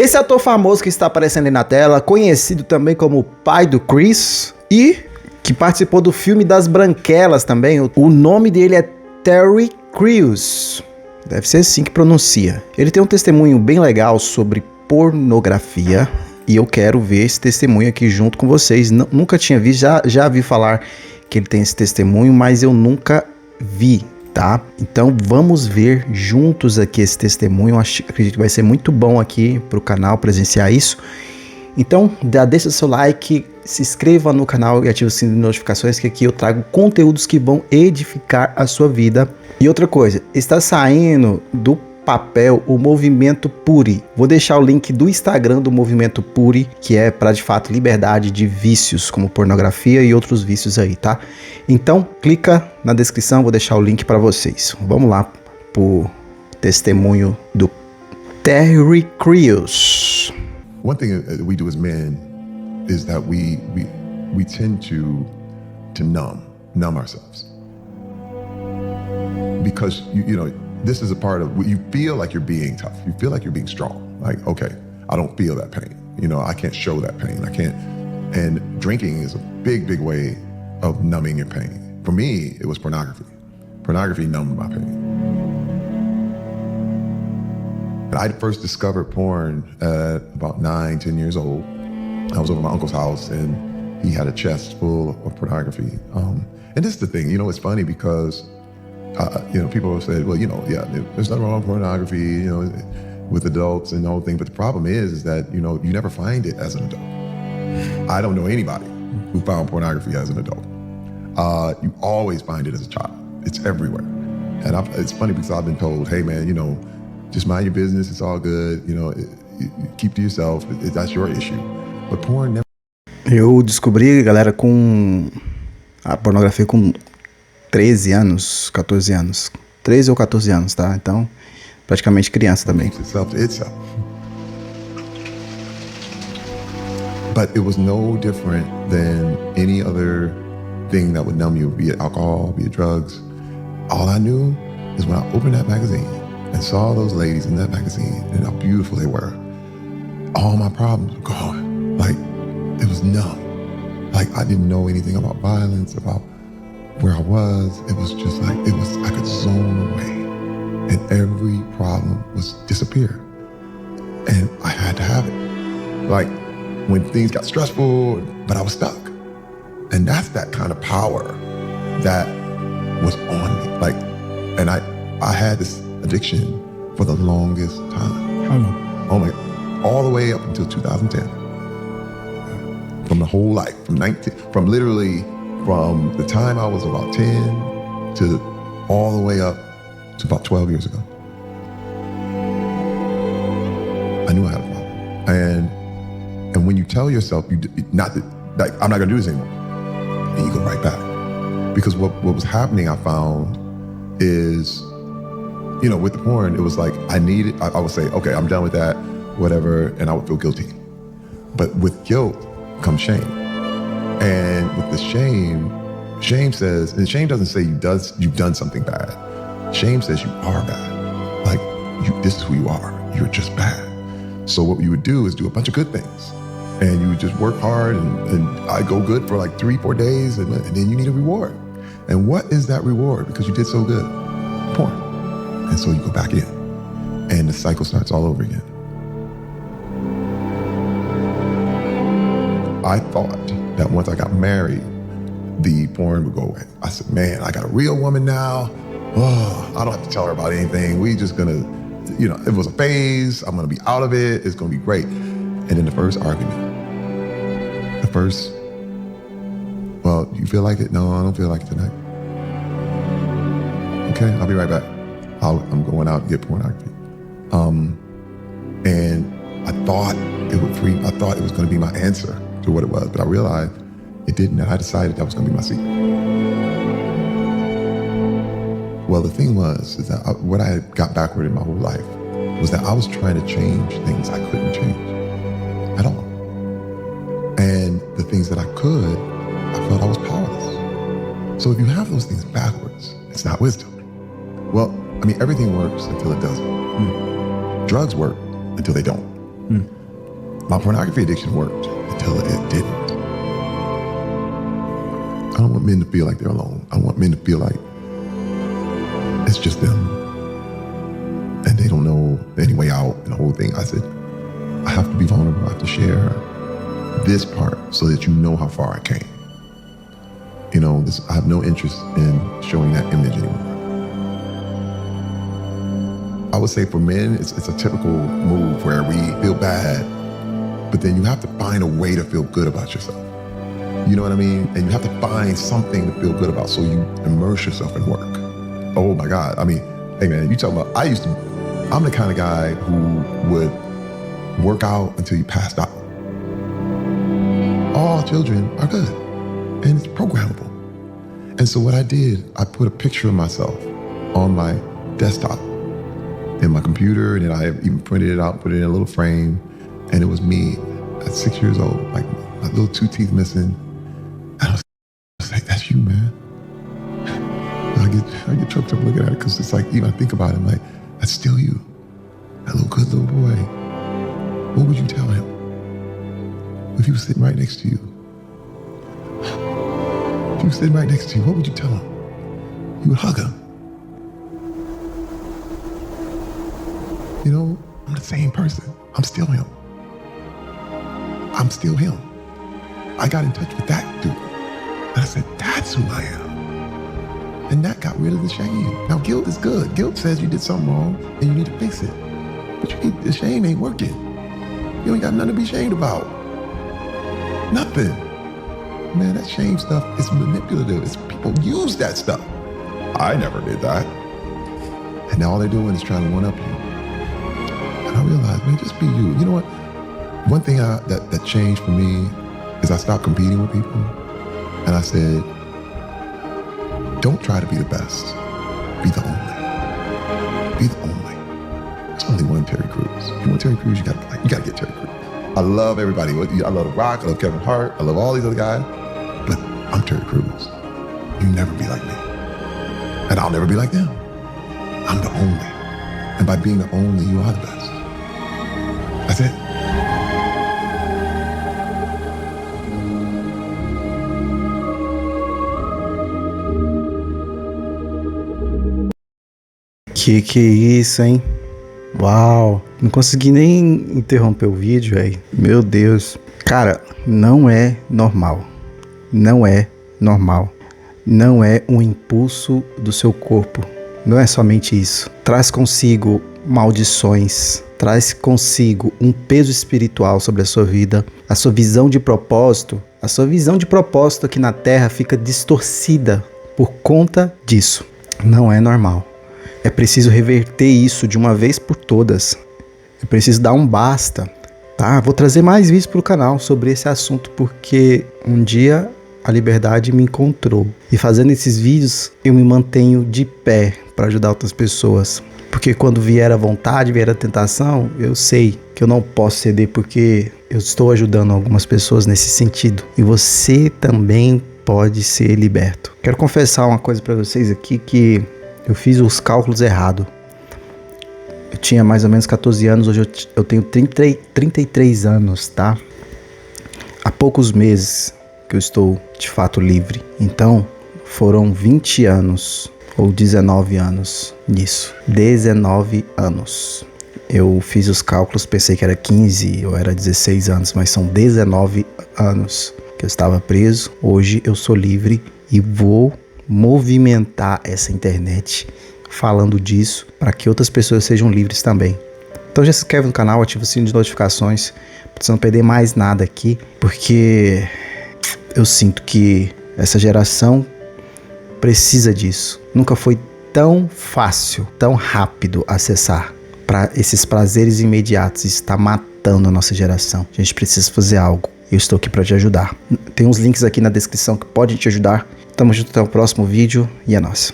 Esse ator famoso que está aparecendo aí na tela, conhecido também como o pai do Chris e que participou do filme das Branquelas também. O nome dele é Terry Crews. Deve ser assim que pronuncia. Ele tem um testemunho bem legal sobre pornografia e eu quero ver esse testemunho aqui junto com vocês. Nunca tinha visto, já vi falar que ele tem esse testemunho, mas eu nunca vi, tá? Então vamos ver juntos aqui esse testemunho. Acredito que vai ser muito bom aqui pro canal presenciar isso. Então deixa seu like, se inscreva no canal e ative o sino de notificações, que aqui eu trago conteúdos que vão edificar a sua vida. E outra coisa, está saindo do papel o movimento PURI. Vou deixar o link do Instagram do movimento PURI, que é para de fato liberdade de vícios como pornografia e outros vícios aí, tá? Então clica na descrição, vou deixar o link para vocês. Vamos lá pro testemunho do Terry Crews. One thing that we do as men is that we tend to numb ourselves, because you know this is a part of, you feel like you're being tough, you feel like you're being strong, like, okay, I don't feel that pain, you know, I can't show that pain, I can't. And drinking is a big way of numbing your pain. For me, it was pornography numbed my pain. I first discovered porn at about 9-10 years old. I was over at my uncle's house and he had a chest full of pornography. And this is the thing, you know, it's funny because, you know, people have said, well, you know, yeah, there's nothing wrong with pornography, you know, with adults and the whole thing. But the problem is that, you know, you never find it as an adult. I don't know anybody who found pornography as an adult. You always find it as a child. It's everywhere. And it's funny because I've been told, hey man, you know, just mind your business, it's all good, you know, keep to yourself, that's your issue. But porn never... Eu descobri, galera, com a pornografia com 13 anos, 14 anos. 13 ou 14 anos, tá? Então, praticamente criança também. But it was no different than any other thing that would numb you, be it alcohol, be it drugs. All I knew is when I opened that magazine and saw those ladies in that magazine and how beautiful they were, all my problems were gone. Like, it was numb. Like, I didn't know anything about violence, about where I was. It was just like, I could zone away and every problem was disappear. And I had to have it. Like, when things got stressful, but I was stuck. And that's that kind of power that was on me. Like, and I had this addiction for the longest time. Oh my, all the way up until 2010. From the whole life, from literally from the time I was about 10 to all the way up to about 12 years ago. I knew I had a problem. And when you tell yourself, I'm not gonna do this anymore, and you go right back. Because what was happening, I found, is, you know, with the porn, it was like I would say, okay, I'm done with that, whatever, and I would feel guilty. But with guilt comes shame. And with the shame says, and shame doesn't say you've done something bad. Shame says you are bad. Like, this is who you are. You're just bad. So what you would do is do a bunch of good things. And you would just work hard and I go good for like 3-4 days and then you need a reward. And what is that reward? Because you did so good? Porn. And so you go back in and the cycle starts all over again. I thought that once I got married, the porn would go away. I said, man, I got a real woman now. Oh, I don't have to tell her about anything. We just gonna, you know, it was a phase. I'm gonna be out of it. It's gonna be great. And then the first argument, well, you feel like it? No, I don't feel like it tonight. Okay, I'll be right back. I'm going out to get pornography. And I thought it would free, I thought it was gonna be my answer to what it was, but I realized it didn't, and I decided that was gonna be my secret. Well, the thing was, is that what I had got backward in my whole life was that I was trying to change things I couldn't change at all. And the things that I could, I felt I was powerless. So if you have those things backwards, it's not wisdom. Well, I mean, everything works until it doesn't. Drugs work until they don't. My pornography addiction worked until it didn't. I don't want men to feel like they're alone. I want men to feel like it's just them. And they don't know any way out and the whole thing. I said, I have to be vulnerable. I have to share this part so that you know how far I came. You know, I have no interest in showing that image anymore. I would say for men, it's a typical move where we feel bad, but then you have to find a way to feel good about yourself. You know what I mean? And you have to find something to feel good about, so you immerse yourself in work. Oh my God. I mean, hey man, you talking about, I'm the kind of guy who would work out until you passed out. All children are good, and it's programmable. And so what I did, I put a picture of myself on my desktop in my computer, and then I even printed it out, put it in a little frame, and it was me at 6 years old, like my little 2 teeth missing. And I was like, that's you, man. I get choked up looking at it, because it's like, even I think about it, I'm like, that's still you. That good little boy. What would you tell him if he was sitting right next to you? If he was sitting right next to you, what would you tell him? You would hug him. You know, I'm the same person. I'm still him. I'm still him. I got in touch with that dude. And I said, that's who I am. And that got rid of the shame. Now, guilt is good. Guilt says you did something wrong and you need to fix it. But the shame ain't working. You ain't got nothing to be ashamed about. Nothing. Man, that shame stuff is manipulative. People use that stuff. I never did that. And now all they're doing is trying to one-up you. And I realized, man, just be you. You know what? One thing that changed for me is I stopped competing with people. And I said, don't try to be the best. Be the only. Be the only. There's only one Terry Crews. If you want Terry Crews, you gotta get Terry Crews. I love everybody. I love The Rock. I love Kevin Hart. I love all these other guys. But I'm Terry Crews. You never be like me. And I'll never be like them. I'm the only. And by being the only, you are the best. That's it. Que é isso, hein? Uau! Não consegui nem interromper o vídeo, velho. Meu Deus. Cara, não é normal. Não é normal. Não é um impulso do seu corpo. Não é somente isso. Traz consigo maldições. Traz consigo um peso espiritual sobre a sua vida. A sua visão de propósito. A sua visão de propósito aqui na Terra fica distorcida por conta disso. Não é normal. É preciso reverter isso de uma vez por todas. É preciso dar um basta. Tá? Vou trazer mais vídeos para o canal sobre esse assunto, porque um dia a liberdade me encontrou. E fazendo esses vídeos eu me mantenho de pé para ajudar outras pessoas. Porque quando vier a vontade, vier a tentação, eu sei que eu não posso ceder, porque eu estou ajudando algumas pessoas nesse sentido. E você também pode ser liberto. Quero confessar uma coisa para vocês aqui, que eu fiz os cálculos errados. Eu tinha mais ou menos 14 anos, hoje eu tenho 33 anos, tá? Há poucos meses que eu estou de fato livre. Então, foram 20 anos ou 19 anos nisso. 19 anos. Eu fiz os cálculos, pensei que era 15 ou era 16 anos, mas são 19 anos que eu estava preso. Hoje eu sou livre e vou movimentar essa internet falando disso para que outras pessoas sejam livres também. Então já se inscreve no canal, ativa o sino de notificações para você não perder mais nada aqui, porque eu sinto que essa geração precisa disso. Nunca foi tão fácil, tão rápido acessar para esses prazeres imediatos. Está matando a nossa geração. A gente precisa fazer algo. Eu estou aqui para te ajudar. Tem uns links aqui na descrição que podem te ajudar. Tamo junto, até o próximo vídeo e é nóis.